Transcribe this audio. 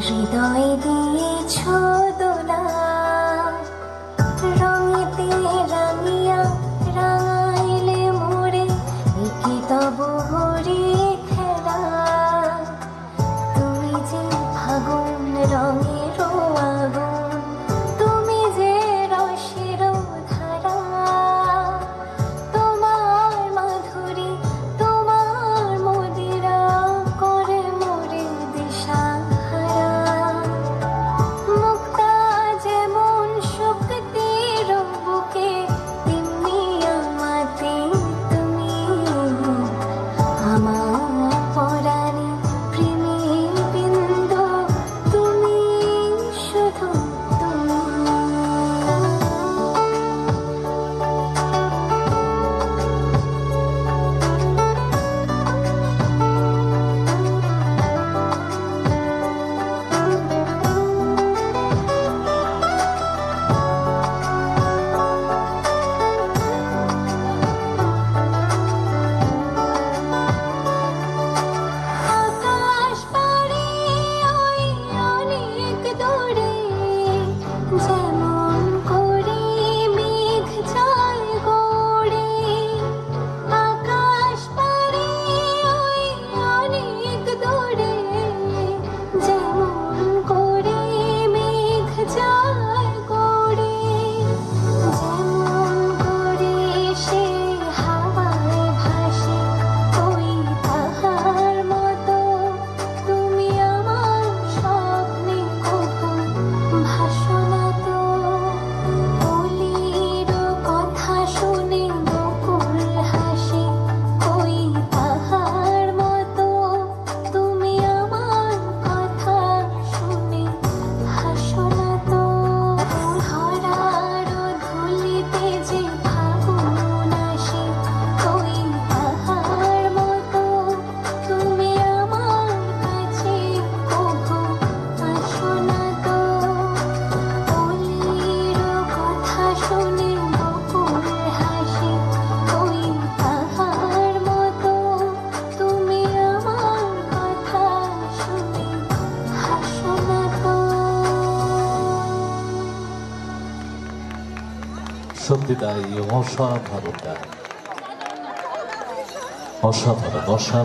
হৃদয় দিয়েছ দোলা, রঙেতে রাঙিয়া রাঙাইলে মোরে, একি তব হরি খেলা। তুমি যে ফাগুন রঙের আগুন, তুমি যে রসের ধারা, তোমার মাধুরী তোমার মদিরা করে মোরে দিশা। সত্যি তাই, অসাধারণ, অসাধারণ, অসাধারণ।